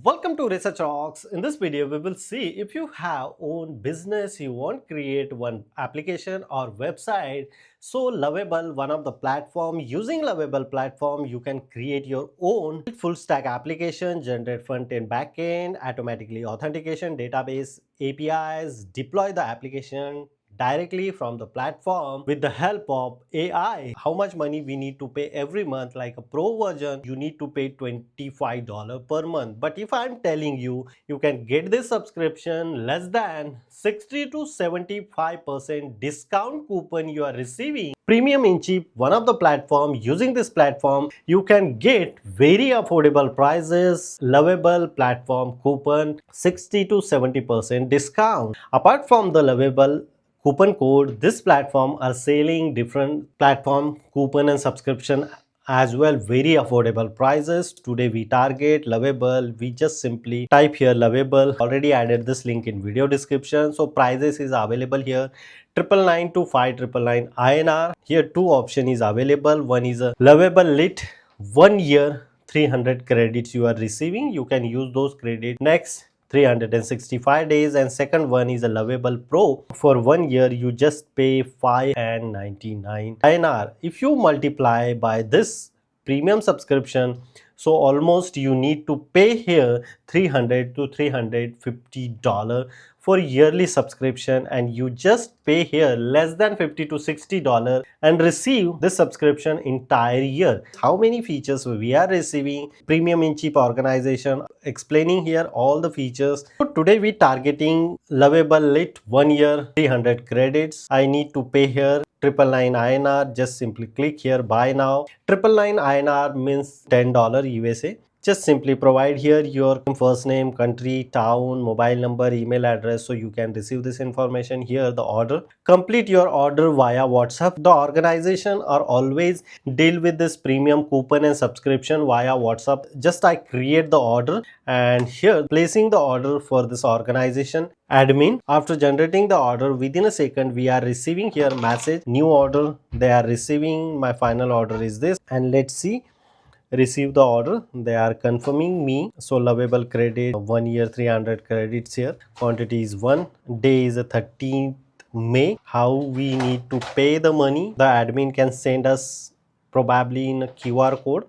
Welcome to Research Rocks. In this video, we will see if you have own business, you want to create one application or website. So Lovable, one of the platform, using Lovable platform, you can create your own full stack application, generate front end, back end, automatically authentication, database, APIs, deploy the application directly from the platform with the help of AI. How much money we need to pay every month? Like a pro version, you need to pay $25 per month. But if I'm telling you, you can get this subscription less than 60 to 75% discount coupon you are receiving. Premium in cheap, one of the platform. Using this platform, you can get very affordable prices, lovable platform coupon, 60 to 70% discount. Apart from the lovable coupon code, this platform are selling different platform coupon and subscription as well, very affordable prices. Today we target Lovable. We just simply type here Lovable. Already added this link in video description. So prices is available here, 999 to 5999 INR. Here two option is available. One is a Lovable Lit, 1 year 300 credits you are receiving. You can use those credits next 365 days, and second one is a Lovable Pro. For 1 year you just pay 599 INR. If you multiply by this premium subscription, so almost you need to pay here $300 to $350 for yearly subscription, and you just pay here less than $50 to $60 and receive this subscription entire year. How many features we are receiving? Premium in cheap organization, explaining here all the features. So today we targeting Lovable Lit, 1 year 300 credits. I need to pay here 999 INR. Just simply click here buy now. 999 INR means $10 USA. Just simply provide here your first name, country, town, mobile number, email address, so you can receive this information. Here the order, complete your order via WhatsApp. The organization are always deal with this premium coupon and subscription via WhatsApp. Just I create the order, and here placing the order for this organization admin. After generating the order, within a second we are receiving here message, new order they are receiving, my final order is this, and let's see, receive the order, they are confirming me. So Lovable credit, 1 year 300 credits here, quantity is 1, day is the 13th May. How we need to pay the money? The admin can send us probably in a QR code.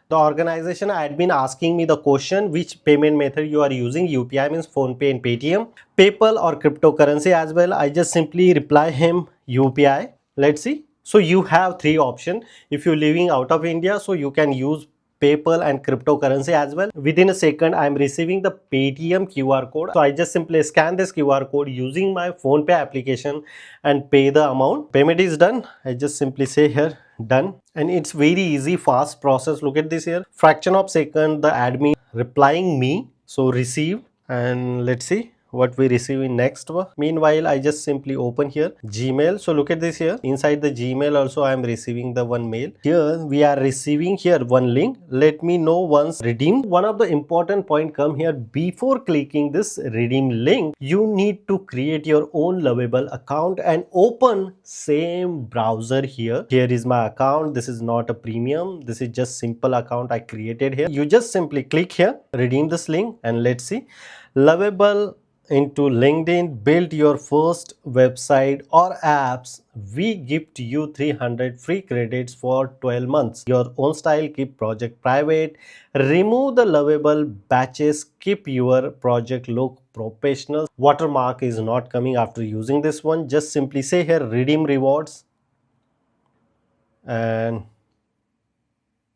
The organization admin asking me the question, which payment method you are using? UPI means PhonePe and Paytm, PayPal or cryptocurrency as well. I just simply reply him UPI. Let's see. So you have three options. If you're living out of India, so you can use PayPal and cryptocurrency as well. Within a second, I'm receiving the Paytm QR code. So I just simply scan this QR code using my PhonePe application and pay the amount. Payment is done. I just simply say here done, and it's very easy, fast process. Look at this here, fraction of second the admin replying me. So received, and let's see what we receive in next one. Meanwhile, I just simply open here Gmail. So look at this here, inside the Gmail also I am receiving the one mail. Here we are receiving here one link, let me know once redeemed. One of the important point come here, before clicking this redeem link, you need to create your own Lovable account and open same browser here. Here is my account. This is not a premium, this is just simple account I created here. You just simply click here, redeem this link, and let's see, Lovable into LinkedIn, build your first website or apps. We gift you 300 free credits for 12 months. Your own style, keep project private. Remove the Lovable batches, keep your project look professional. Watermark is not coming after using this one. Just simply say here redeem rewards, and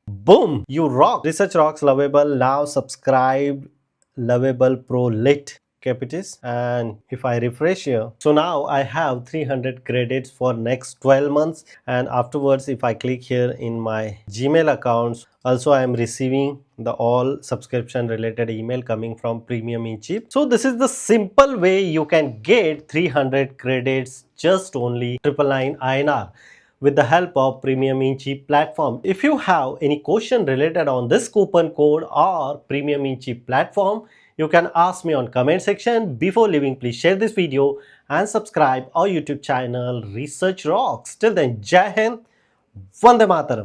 boom, you rock. Research Rocks Lovable. Now subscribe Lovable Pro Lit Capitis, and if I refresh here, so now I have 300 credits for next 12 months, and afterwards if I click here in my Gmail accounts, also I am receiving the all subscription related email coming from Premium in Cheap. So this is the simple way you can get 300 credits just only 999 INR with the help of Premium in Cheap platform. If you have any question related on this coupon code or Premium in Cheap platform, you can ask me on comment section. Before leaving, please share this video and subscribe our YouTube channel Research Rocks. Till then, Jai Hind, Vande Mataram.